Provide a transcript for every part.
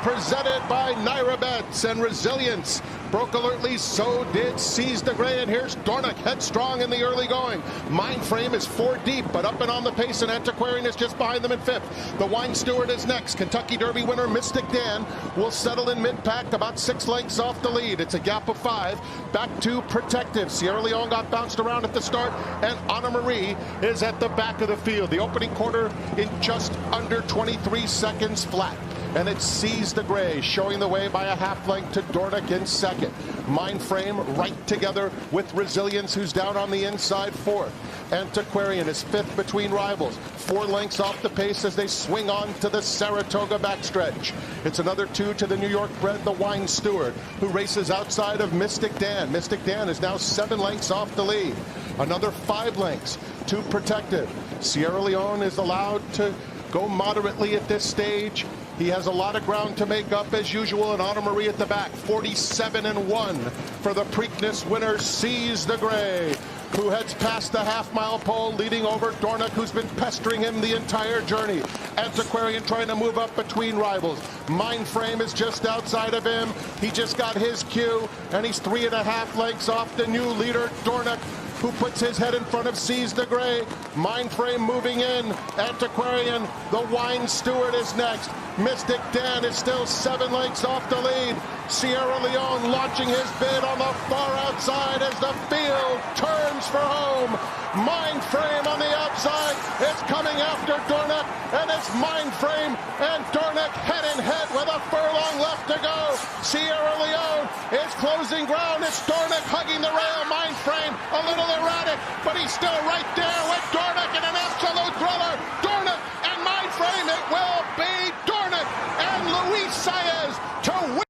presented by Naira Bets, and Resilience broke alertly, so did Seize the Gray, and here's Dornick headstrong in the early going. Mindframe is 4 deep, but up and on the pace, and Antiquarian is just behind them in 5th. The Wine Steward is next. Kentucky Derby winner Mystic Dan will settle in mid-pack, about 6 lengths off the lead. It's a gap of 5. Back to Protective. Sierra Leone got bounced around at the start, and Anna Marie is at the back of the field. The opening quarter in just under 23 seconds flat. And it Seize the Gray, showing the way by a half length to Dornick in second. Mindframe right together with Resilience, who's down on the inside 4th. Antiquarian is 5th between rivals. 4 lengths off the pace as they swing on to the Saratoga backstretch. It's another 2 to the New York bred, the Wine Steward, who races outside of Mystic Dan. Mystic Dan is now 7 lengths off the lead. Another 5 lengths to Protective. Sierra Leone is allowed to go moderately at this stage. He has a lot of ground to make up as usual, and Anna Marie at the back. 47-1 for the Preakness winner, Seize the Gray, who heads past the half-mile pole, leading over Dornick, who's been pestering him the entire journey. Antiquarian trying to move up between rivals. Mindframe is just outside of him. He just got his cue, and he's 3.5 lengths off the new leader, Dornick, who puts his head in front of Seize the Gray. Mindframe moving in. Antiquarian, the Wine Steward is next. Mystic Dan is still 7 lengths off the lead. Sierra Leone launching his bid on the far outside as the field turns for home. Mindframe on the outside is coming after Dornick, and it's Mindframe and Dornick head in head with a furlong left to go. Sierra Leone is closing ground. It's Dornick hugging the rail. Mindframe a little erratic, but he's still right there with Dornick in an absolute thriller. Dornick and Mindframe, it will be Dornick and Luis Saez to win.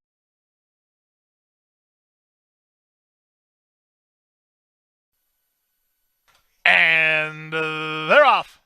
And they're off.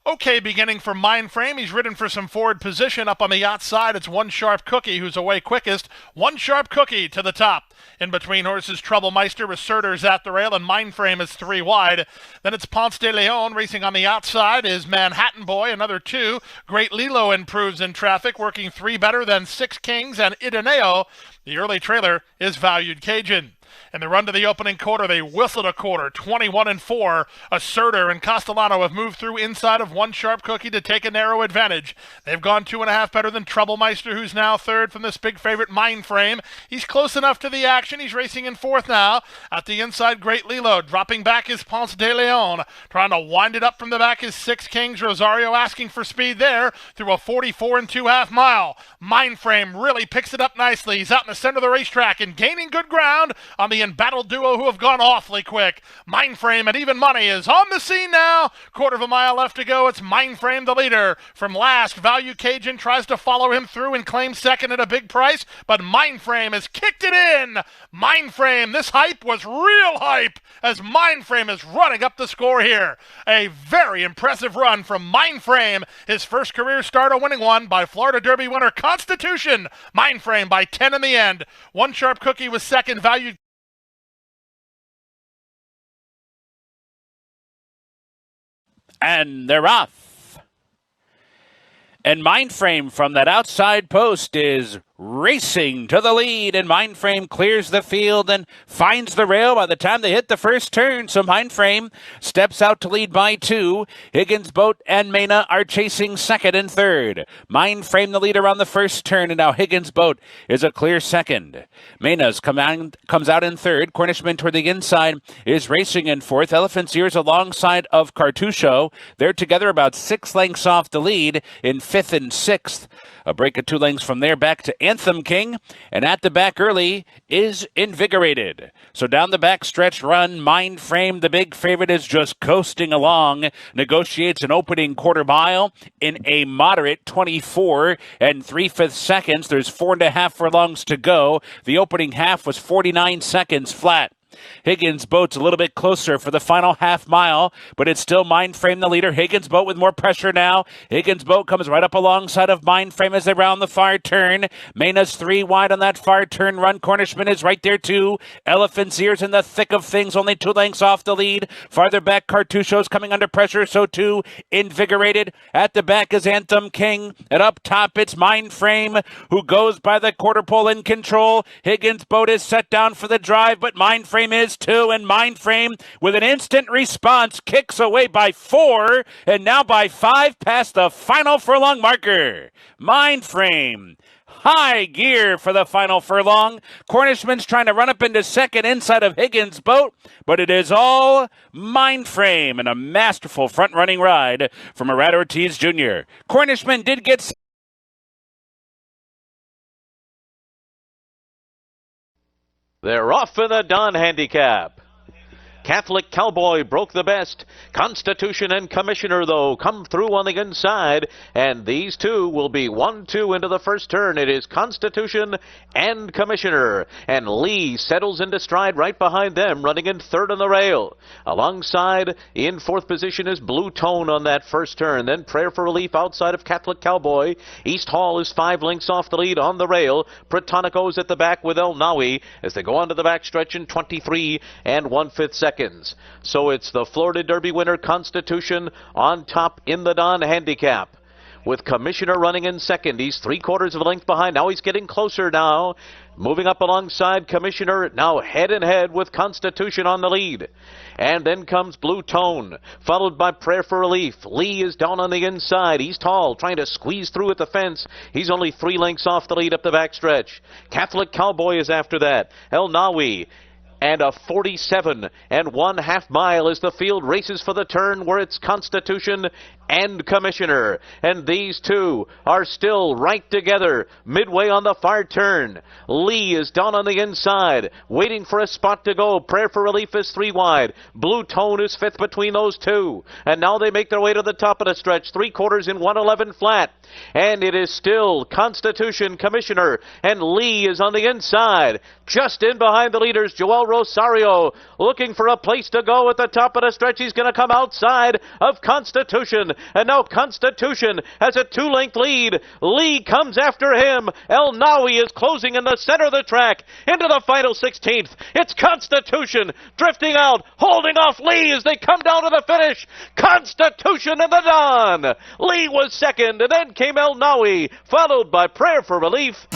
Okay, beginning for Mindframe. He's ridden for some forward position up on the outside. It's One Sharp Cookie who's away quickest. One Sharp Cookie to the top. In between horses, Troublemeister, Asserters at the rail, and Mindframe is 3 wide. Then it's Ponce de Leon. Racing on the outside is Manhattan Boy, another 2. Great Lilo improves in traffic, working 3 better than 6 Kings and Ideneo. The early trailer is Valued Cajun. In the run to the opening quarter, they whistled a quarter, 21-4. Asserter and Castellano have moved through inside of One Sharp Cookie to take a narrow advantage. They've gone 2.5 better than Troublemeister, who's now 3rd from this big favorite Mindframe. He's close enough to the action. He's racing in 4th now. At the inside, Great Lilo. Dropping back is Ponce de Leon. Trying to wind it up from the back is 6 Kings. Rosario asking for speed there through a 44 2/2 mile. Mindframe really picks it up nicely. He's out in the center of the racetrack and gaining good ground on the embattled duo who have gone awfully quick. Mindframe at even money is on the scene now. 1/4 mile left to go. It's Mindframe the leader. From last, Value Cajun tries to follow him through and claim second at a big price, but Mindframe has kicked it in. Mindframe, this hype was real hype as Mindframe is running up the score here. A very impressive run from Mindframe. His first career start, a winning one by Florida Derby winner Constitution. Mindframe by 10 in the end. One Sharp Cookie was second. Valued And they're off. And Mindframe from that outside post is racing to the lead, and Mindframe clears the field and finds the rail by the time they hit the first turn. So Mindframe steps out to lead by 2. Higgins Boat and Mena are chasing second and third. Mindframe the leader on the first turn, and now Higgins Boat is a clear second. Mena's comes out in third. Cornishman toward the inside is racing in 4th. Elephant's Ears alongside of Cartucho. They're together about 6 lengths off the lead in 5th and 6th. A break of 2 lengths from there back to Anthem King, and at the back early is Invigorated. So down the back stretch run, Mindframe, the big favorite, is just coasting along, negotiates an opening 1/4 mile in a moderate 24 3/5 seconds. There's 4.5 furlongs to go. The opening half was 49 seconds flat. Higgins Boat's a little bit closer for the final half mile, but it's still Mindframe the leader. Higgins Boat with more pressure now. Higgins Boat comes right up alongside of Mindframe as they round the far turn. Maina's 3 wide on that far turn run. Cornishman is right there too. Elephant's Ears in the thick of things, only 2 lengths off the lead. Farther back, Cartucho's coming under pressure, so too Invigorated. At the back is Anthem King, and up top it's Mindframe, who goes by the quarter pole in control. Higgins Boat is set down for the drive, but Mindframe is too, and Mindframe with an instant response kicks away by 4, and now by 5 past the final furlong marker. Mindframe high gear for the final furlong. Cornishman's trying to run up into second inside of Higgins Boat, but it is all Mindframe and a masterful front-running ride from Irad Ortiz Jr. Cornishman did get... They're off in the Donn Handicap. Catholic Cowboy broke the best. Constitution and Commissioner, though, come through on the inside, and these two will be 1-2 into the first turn. It is Constitution and Commissioner, and Lee settles into stride right behind them, running in third on the rail. Alongside, in fourth position, is Blue Tone on that first turn. Then Prayer for Relief outside of Catholic Cowboy. East Hall is 5 lengths off the lead on the rail. Protonico's at the back with El Nawi as they go onto the backstretch in 23 1/5 seconds. So it's the Florida Derby winner Constitution on top in the Donn Handicap, with Commissioner running in second. He's 3/4 of a length behind. Now he's getting closer now. Moving up alongside Commissioner, now head and head with Constitution on the lead. And then comes Blue Tone, followed by Prayer for Relief. Lee is down on the inside. East Hall trying to squeeze through at the fence. He's only 3 lengths off the lead up the backstretch. Catholic Cowboy is after that. El Nawi. And a 47 1/2 mile as the field races for the turn where it's Constitution and Commissioner. And these two are still right together midway on the far turn. Lee is down on the inside, waiting for a spot to go. Prayer for Relief is 3 wide. Blue Tone is 5th between those two. And now they make their way to the top of the stretch, 3/4 in 1:11 flat. And it is still Constitution, Commissioner, and Lee is on the inside. Just in behind the leaders, Joel Rosario looking for a place to go at the top of the stretch. He's going to come outside of Constitution. And now Constitution has a 2-length lead. Lee comes after him. El Nawi is closing in the center of the track into the final 16th. It's Constitution drifting out, holding off Lee as they come down to the finish. Constitution in the Donn. Lee was second, and then came El Nawi, followed by Prayer for Relief.